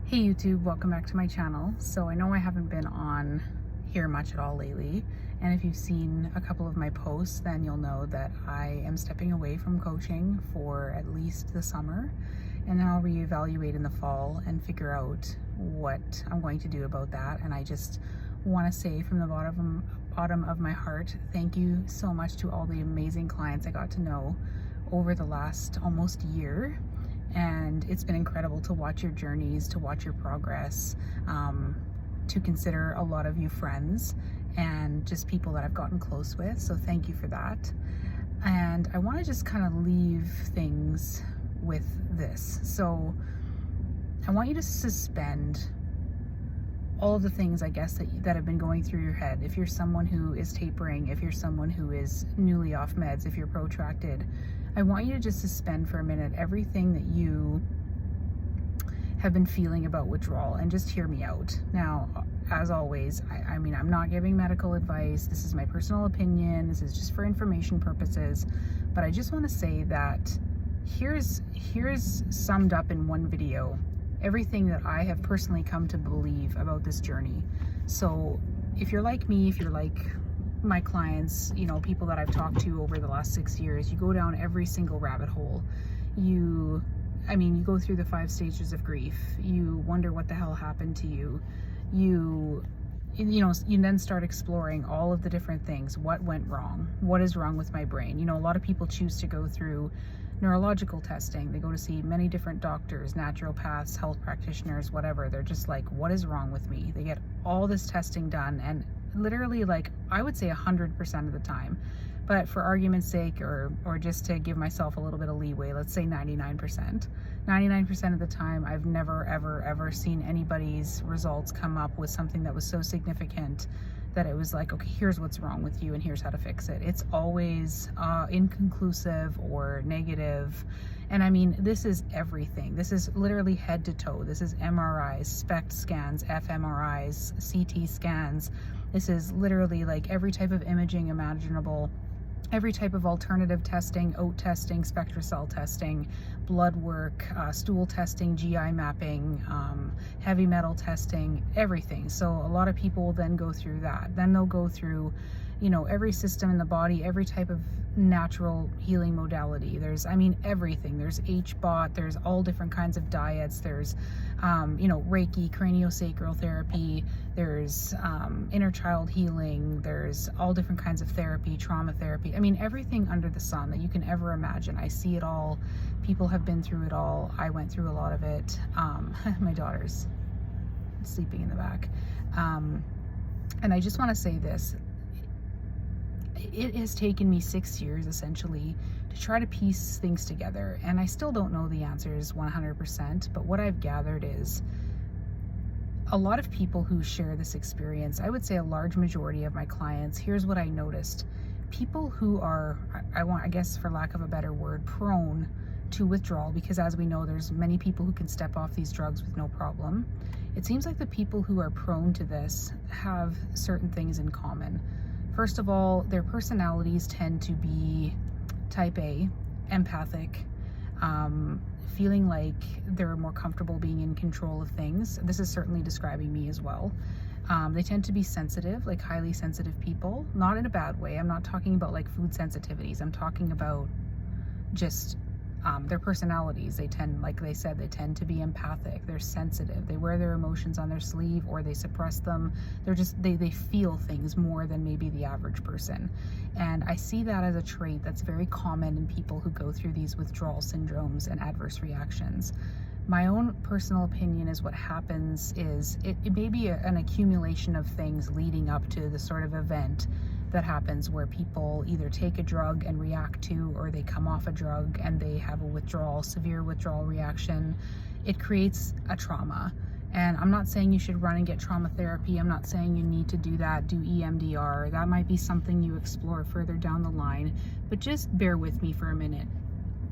Hey YouTube, welcome back to my channel. So I know I haven't been on here much at all lately, and if you've seen a couple of my posts, then you'll know that I am stepping away from coaching for at least the summer, and then I'll reevaluate in the fall and figure out what I'm going to do about that. And I just want to say from the bottom of my heart, thank you so much to all the amazing clients I got to know over the last almost year. And it's been incredible to watch your journeys, to watch your progress, to consider a lot of you friends and just people that I've gotten close with. So thank you for that. And I want to just kind of leave things with this. So I want you to suspend all of the things, I guess, that have been going through your head. If you're someone who is tapering, if you're someone who is newly off meds, if you're protracted, I want you to just suspend for a minute everything that you have been feeling about withdrawal and just hear me out. Now, as always, I mean, I'm not giving medical advice. This is my personal opinion. This is just for information purposes. But I just want to say that here's summed up in one video everything that I have personally come to believe about this journey. So if you're like me, if you're like my clients, you know, people that I've talked to over the last 6 years, you go down every single rabbit hole. You go through the 5 stages of grief. You wonder what the hell happened to you. You then start exploring all of the different things. What went wrong? What is wrong with my brain? You know, a lot of people choose to go through neurological testing. They go to see many different doctors, naturopaths, health practitioners, whatever. They're just like, what is wrong with me? They get all this testing done, and literally, like, I would say 100% of the time, but for argument's sake, or just to give myself a little bit of leeway, let's say 99%. 99% of the time, I've never, ever seen anybody's results come up with something that was so significant that it was like, okay, here's what's wrong with you and here's how to fix it. It's always inconclusive or negative. And I mean, this is everything. This is literally head to toe. This is MRIs, SPECT scans, fMRIs, CT scans. This is literally like every type of imaging imaginable, every type of alternative testing, OAT testing, SpectraCell testing, blood work, stool testing, GI mapping, heavy metal testing, everything. So a lot of people will then go through that. Then they'll go through, you know, every system in the body, every type of natural healing modality. There's, I mean, everything. There's HBOT, there's all different kinds of diets. There's, Reiki, craniosacral therapy, there's inner child healing, there's all different kinds of therapy, trauma therapy. I mean, everything under the sun that you can ever imagine. I see it all. People have been through it all. I went through a lot of it. My daughter's sleeping in the back. And I just want to say this. It has taken me 6 years essentially to try to piece things together, and I still don't know the answers 100%, but what I've gathered is a lot of people who share this experience, I would say a large majority of my clients, here's what I noticed. People who are, I guess for lack of a better word, prone to withdrawal, because as we know, there's many people who can step off these drugs with no problem. It seems like the people who are prone to this have certain things in common. First of all, their personalities tend to be type A, empathic, feeling like they're more comfortable being in control of things. This is certainly describing me as well. They tend to be sensitive, like highly sensitive people, not in a bad way. I'm not talking about like food sensitivities. I'm talking about just their personalities. They tend, like they said, they tend to be empathic. They're sensitive. They wear their emotions on their sleeve or they suppress them. They're just, they feel things more than maybe the average person. And I see that as a trait that's very common in people who go through these withdrawal syndromes and adverse reactions. My own personal opinion is what happens is it may be an accumulation of things leading up to the sort of event that happens where people either take a drug and react to, or they come off a drug and they have a withdrawal, severe withdrawal reaction. It creates a trauma. And I'm not saying you should run and get trauma therapy. I'm not saying you need to do that, do EMDR. That might be something you explore further down the line, but just bear with me for a minute.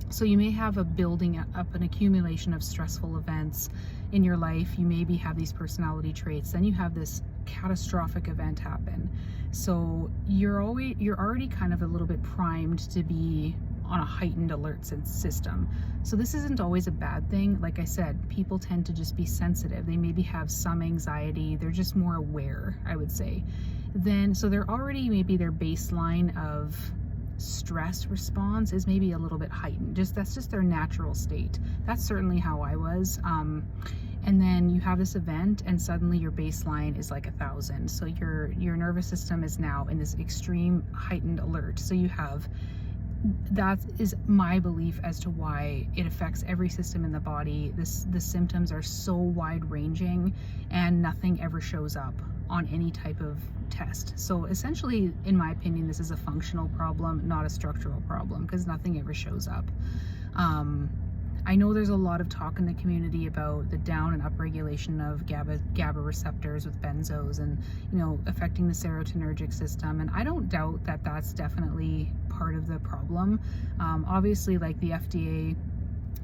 So you may have a building up, an accumulation of stressful events in your life. You maybe have these personality traits. Then you have this catastrophic event happen. So you're already kind of a little bit primed to be on a heightened alert system. So this isn't always a bad thing. Like I said, people tend to just be sensitive. They maybe have some anxiety. They're just more aware, I would say. So they're already, maybe their baseline of stress response is maybe a little bit heightened. That's just their natural state. That's certainly how I was. And then you have this event and suddenly your baseline is like 1,000. So your nervous system is now in this extreme heightened alert. So that is my belief as to why it affects every system in the body. The symptoms are so wide ranging and nothing ever shows up on any type of test. So essentially, in my opinion, this is a functional problem, not a structural problem, because nothing ever shows up. I know there's a lot of talk in the community about the down and upregulation of GABA receptors with benzos and, affecting the serotonergic system. And I don't doubt that that's definitely part of the problem. Obviously, like the FDA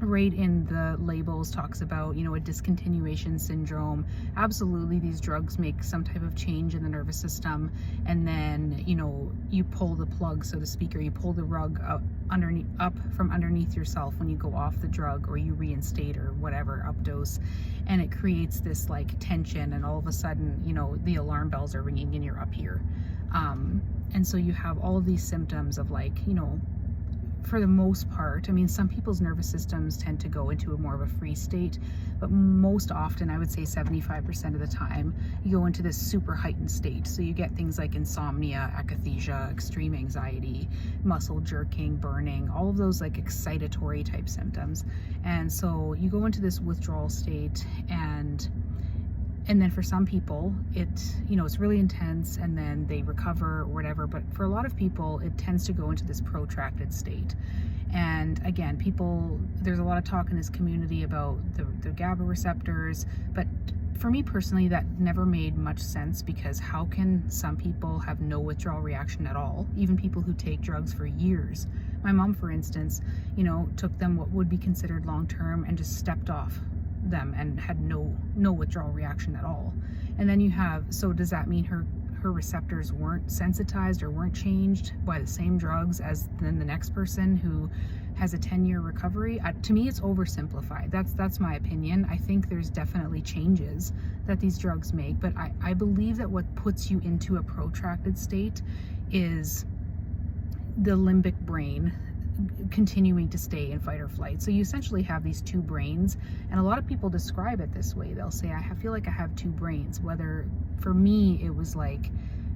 right in the labels talks about, a discontinuation syndrome. Absolutely, these drugs make some type of change in the nervous system, and then, you pull the plug, so to speak, or you pull the rug up from underneath yourself when you go off the drug, or you reinstate or whatever, updose, and it creates this like tension, and all of a sudden, the alarm bells are ringing and you're up here. And so you have all of these symptoms of like, for the most part, some people's nervous systems tend to go into more of a free state, but most often, I would say 75% of the time, you go into this super heightened state. So you get things like insomnia, akathisia, extreme anxiety, muscle jerking, burning, all of those like excitatory type symptoms. And so you go into this withdrawal state, and then for some people, it's really intense and then they recover or whatever. But for a lot of people, it tends to go into this protracted state. And again, there's a lot of talk in this community about the GABA receptors. But for me personally, that never made much sense, because how can some people have no withdrawal reaction at all? Even people who take drugs for years. My mom, for instance, took them what would be considered long-term and just stepped off them and had no withdrawal reaction at all. And then so does that mean her receptors weren't sensitized or weren't changed by the same drugs as then the next person who has a 10-year recovery? To me, it's oversimplified. That's my opinion. I think there's definitely changes that these drugs make, but I believe that what puts you into a protracted state is the limbic brain continuing to stay in fight or flight. So you essentially have these two brains, and a lot of people describe it this way. They'll say, I feel like I have two brains. Whether for me it was like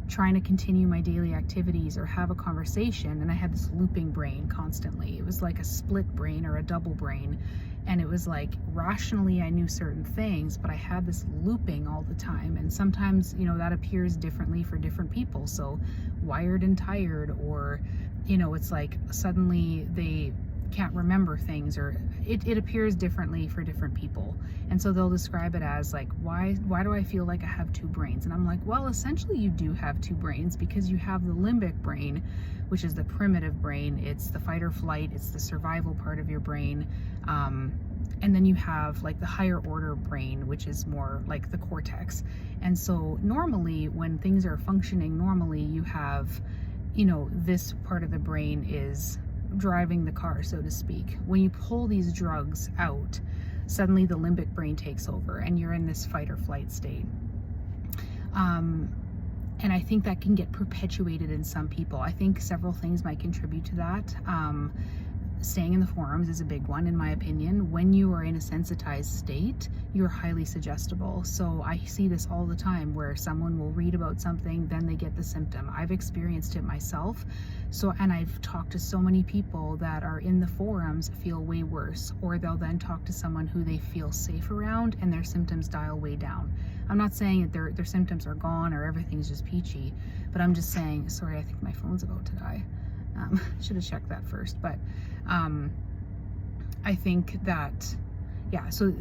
trying to continue my daily activities or have a conversation, and I had this looping brain constantly. It was like a split brain or a double brain, and it was like rationally I knew certain things, but I had this looping all the time. And sometimes that appears differently for different people. So wired and tired, or it's like suddenly they can't remember things, or it appears differently for different people. And so they'll describe it as like, why do I feel like I have two brains? And I'm like, well, essentially you do have two brains, because you have the limbic brain, which is the primitive brain. It's the fight or flight, it's the survival part of your brain. And then you have like the higher order brain, which is more like the cortex. And so normally when things are functioning normally, you have this part of the brain is driving the car, so to speak. When you pull these drugs out, suddenly the limbic brain takes over and you're in this fight or flight state. And I think that can get perpetuated in some people. I think several things might contribute to that. Staying in the forums is a big one, in my opinion. When you are in a sensitized state, you're highly suggestible. So I see this all the time, where someone will read about something, then they get the symptom. I've experienced it myself. And I've talked to so many people that are in the forums feel way worse, or they'll then talk to someone who they feel safe around and their symptoms dial way down. I'm not saying that their symptoms are gone or everything's just peachy, but I'm just saying, sorry, I think my phone's about to die. Should have checked that first, but I think that, so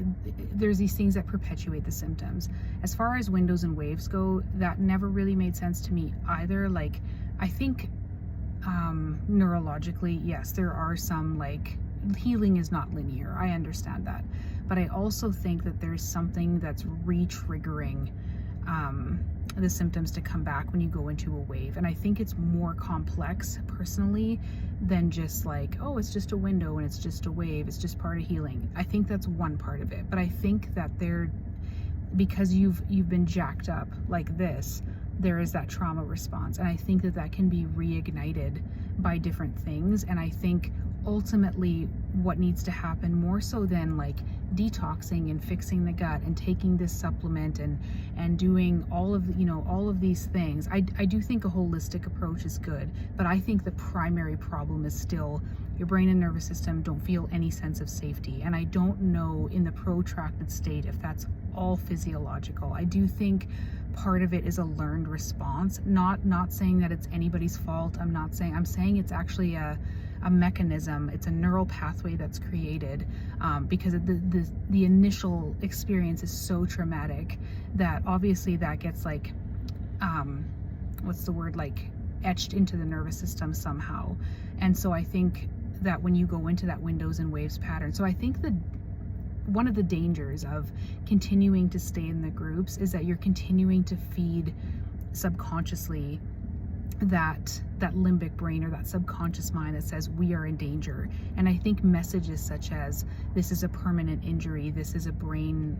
there's these things that perpetuate the symptoms. As far as windows and waves go, that never really made sense to me either. Like, I think neurologically, yes, there are some, like, healing is not linear. I understand that. But I also think that there's something that's re-triggering the symptoms to come back when you go into a wave. And I think it's more complex personally than just like, oh, it's just a window and it's just a wave, it's just part of healing. I think that's one part of it, but I think that because you've been jacked up like this, there is that trauma response, and I think that can be reignited by different things. And I think ultimately what needs to happen, more so than like detoxing and fixing the gut and taking this supplement and doing all of these things, I do think a holistic approach is good, but I think the primary problem is still your brain and nervous system don't feel any sense of safety. And I don't know in the protracted state if that's all physiological. I do think part of it is a learned response, not saying that it's anybody's fault. I'm saying it's actually a mechanism. It's a neural pathway that's created because the initial experience is so traumatic that obviously that gets like like etched into the nervous system somehow. And so I think that when you go into that windows and waves pattern, so I think one of the dangers of continuing to stay in the groups is that you're continuing to feed subconsciously that limbic brain or that subconscious mind that says we are in danger. And I think messages such as this is a permanent injury, this is a brain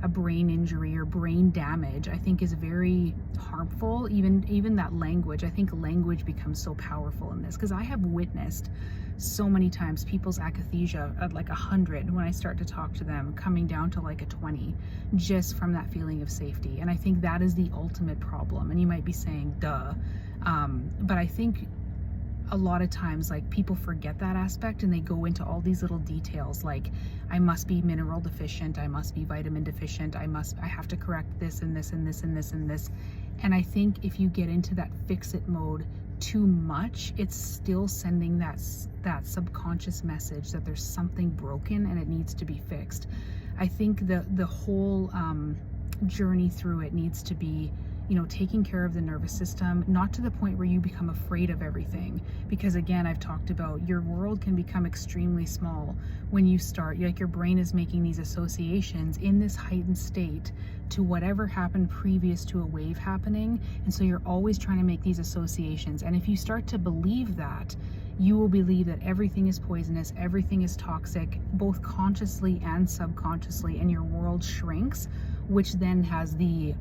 injury or brain damage, I think is very harmful. Even that language, I think language becomes so powerful in this, because I have witnessed so many times people's akathisia at like 100 when I start to talk to them coming down to like a 20 just from that feeling of safety. And I think that is the ultimate problem. And you might be saying duh, but I think a lot of times like people forget that aspect and they go into all these little details like I must be mineral deficient, I must be vitamin deficient, I have to correct this and this and this and this and this. And I think if you get into that fix it mode too much, it's still sending that subconscious message that there's something broken and it needs to be fixed. I think the whole journey through it needs to be, taking care of the nervous system, not to the point where you become afraid of everything. Because again, I've talked about your world can become extremely small when you start, like your brain is making these associations in this heightened state to whatever happened previous to a wave happening. And so you're always trying to make these associations. And if you start to believe that, you will believe that everything is poisonous, everything is toxic, both consciously and subconsciously, and your world shrinks, which then has the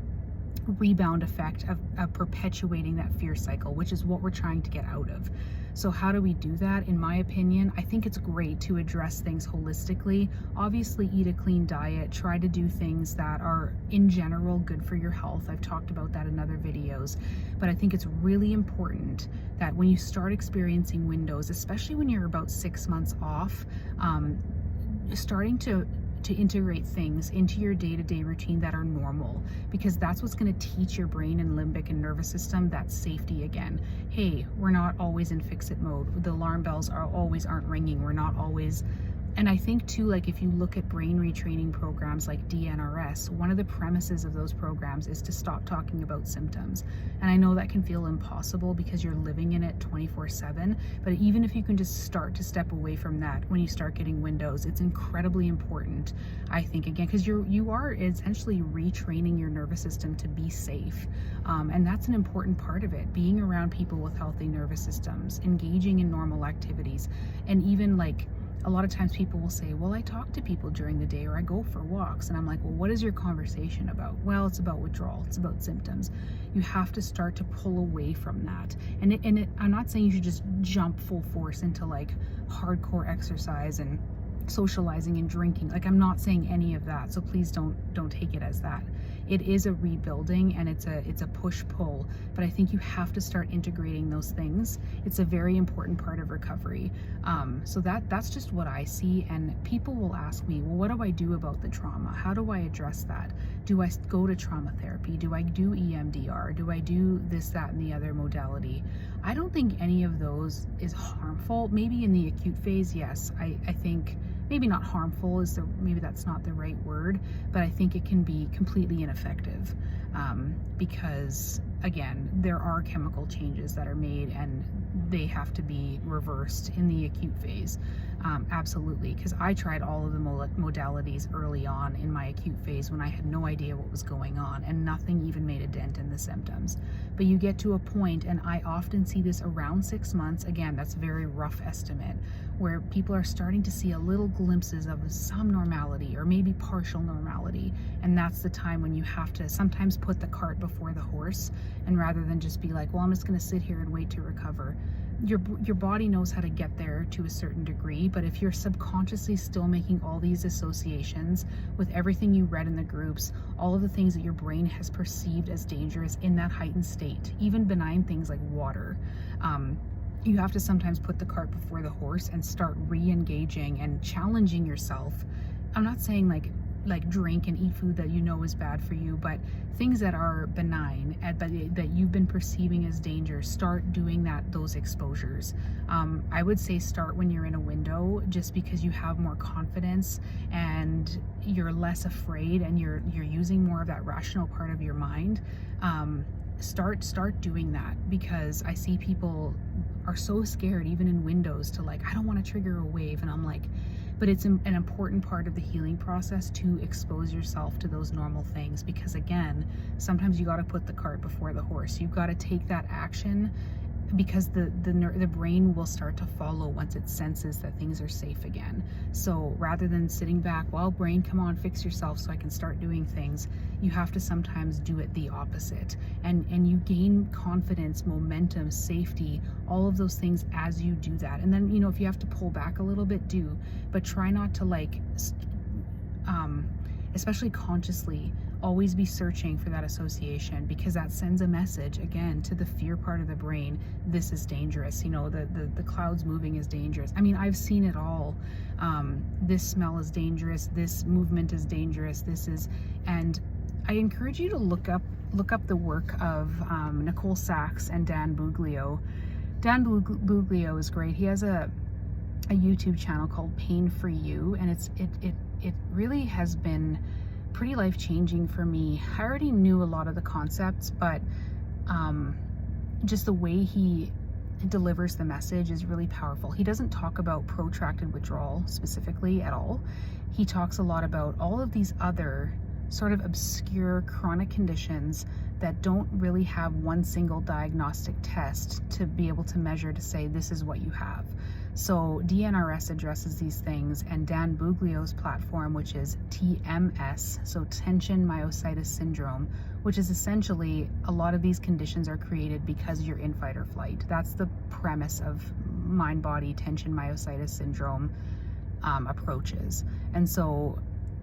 rebound effect of perpetuating that fear cycle, which is what we're trying to get out of. So how do we do that? In my opinion, I think it's great to address things holistically. Obviously, eat a clean diet, try to do things that are in general good for your health. I've talked about that in other videos, but I think it's really important that when you start experiencing windows, especially when you're about 6 months off, starting to integrate things into your day-to-day routine that are normal, because that's what's going to teach your brain and limbic and nervous system that safety again. Hey, we're not always in fix-it mode. The alarm bells aren't ringing. We're not always. And I think too, like if you look at brain retraining programs like DNRS, one of the premises of those programs is to stop talking about symptoms. And I know that can feel impossible because you're living in it 24/7, but even if you can just start to step away from that when you start getting windows, it's incredibly important, I think, again, because you are essentially retraining your nervous system to be safe. And that's an important part of it, being around people with healthy nervous systems, engaging in normal activities. And even like a lot of times people will say, well, I talk to people during the day or I go for walks. And I'm like, well, what is your conversation about? Well, it's about withdrawal. It's about symptoms. You have to start to pull away from that. And I'm not saying you should just jump full force into like hardcore exercise and socializing and drinking. Like, I'm not saying any of that. So please don't take it as that. It is a rebuilding and it's a push-pull, but I think you have to start integrating those things. It's a very important part of recovery. So that's just what I see. And people will ask me, well, what do I do about the trauma? How do I address that? Do I go to trauma therapy? Do I do EMDR? Do I do this, that, and the other modality? I don't think any of those is harmful. Maybe in the acute phase, yes. I think maybe not harmful maybe that's not the right word, but I think it can be completely ineffective because again, there are chemical changes that are made and they have to be reversed in the acute phase. Absolutely, because I tried all of the modalities early on in my acute phase when I had no idea what was going on, and nothing even made a dent in the symptoms. But you get to a point, and I often see this around 6 months, again, that's a very rough estimate, where people are starting to see a little glimpses of some normality or maybe partial normality. And that's the time when you have to sometimes put the cart before the horse, and rather than just be like, well, I'm just going to sit here and wait to recover. Your body knows how to get there to a certain degree, but if you're subconsciously still making all these associations with everything you read in the groups, all of the things that your brain has perceived as dangerous in that heightened state, even benign things like water, you have to sometimes put the cart before the horse and start re-engaging and challenging yourself. I'm not saying like drink and eat food that you know is bad for you, but things that are benign that you've been perceiving as danger, start doing those exposures. I would say start when you're in a window, just because you have more confidence and you're less afraid and you're using more of that rational part of your mind. Start doing that, because I see people are so scared even in windows to like, I don't want to trigger a wave, and I'm like, but it's an important part of the healing process to expose yourself to those normal things, because again, sometimes you got to put the cart before the horse. You've got to take that action, because the brain will start to follow once it senses that things are safe again. So rather than sitting back, well, brain, come on, fix yourself so I can start doing things, you have to sometimes do it the opposite. And you gain confidence, momentum, safety, all of those things as you do that. And then, if you have to pull back a little bit, do, but try not to especially consciously, always be searching for that association, because that sends a message again to the fear part of the brain. This is dangerous. The clouds moving is dangerous. I mean, I've seen it all. This smell is dangerous. This movement is dangerous. And I encourage you to look up the work of Nicole Sachs and Dan Buglio. Dan Buglio is great. He has a YouTube channel called Pain for You, and it really has been pretty life-changing for me. I already knew a lot of the concepts, but just the way he delivers the message is really powerful. He doesn't talk about protracted withdrawal specifically at all. He talks a lot about all of these other sort of obscure chronic conditions that don't really have one single diagnostic test to be able to measure to say this is what you have. So DNRS addresses these things, and Dan Buglio's platform, which is TMS, so tension myositis syndrome, which is essentially a lot of these conditions are created because you're in fight or flight. That's the premise of mind-body tension myositis syndrome approaches. And so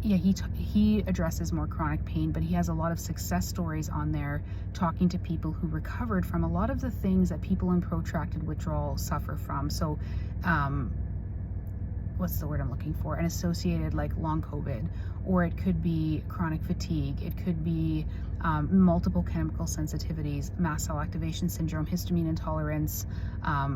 yeah, he addresses more chronic pain, but he has a lot of success stories on there talking to people who recovered from a lot of the things that people in protracted withdrawal suffer from. So what's the word I'm looking for? An associated like long COVID, or it could be chronic fatigue. It could be multiple chemical sensitivities, mast cell activation syndrome, histamine intolerance,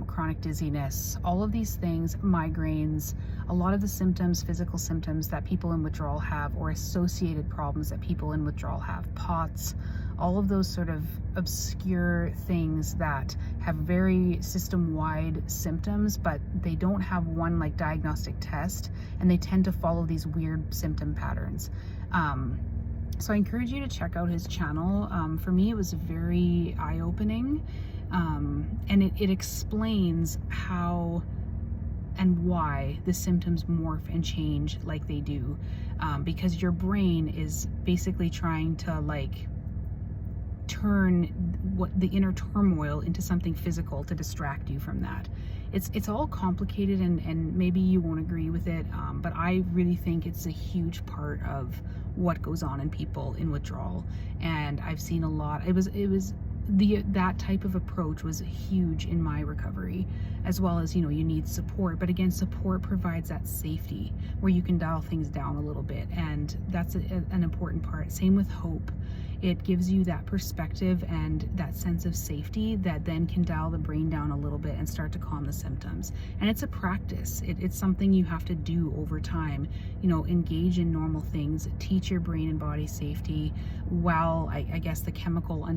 chronic dizziness, all of these things, migraines, a lot of the symptoms, physical symptoms that people in withdrawal have, or associated problems that people in withdrawal have, POTS, all of those sort of obscure things that have very system-wide symptoms, but they don't have one like diagnostic test, and they tend to follow these weird symptom patterns. So I encourage you to check out his channel. For me, it was very eye-opening, and it explains how and why the symptoms morph and change like they do, because your brain is basically trying to like turn what the inner turmoil into something physical to distract you from that. It's all complicated, and maybe you won't agree with it, but I really think it's a huge part of what goes on in people in withdrawal. And I've seen a lot. That type of approach was huge in my recovery, as well as, you need support, but again, support provides that safety where you can dial things down a little bit, and that's an important part. Same with hope. it gives you that perspective and that sense of safety that then can dial the brain down a little bit and start to calm the symptoms. And it's a practice. It's something you have to do over time. You know, engage in normal things, teach your brain and body safety while I guess the chemical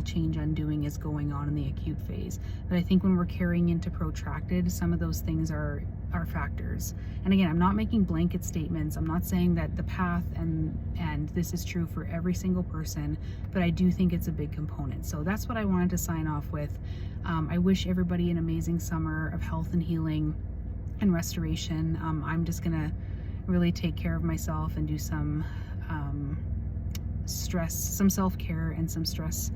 change undoing is going on in the acute phase. But I think when we're carrying into protracted, some of those things are factors. And again, I'm not making blanket statements. I'm not saying that the path and this is true for every single person, but I do think it's a big component. So that's what I wanted to sign off with. I wish everybody an amazing summer of health and healing and restoration. I'm just gonna really take care of myself and do some some self-care and some stress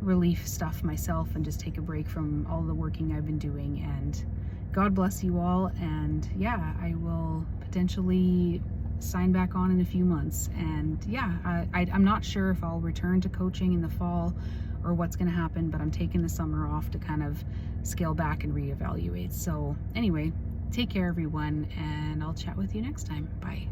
relief stuff myself, and just take a break from all the working I've been doing. And God bless you all. And yeah, I will potentially sign back on in a few months. And yeah, I'm not sure if I'll return to coaching in the fall or what's going to happen, but I'm taking the summer off to kind of scale back and reevaluate. So anyway, take care everyone, and I'll chat with you next time. Bye.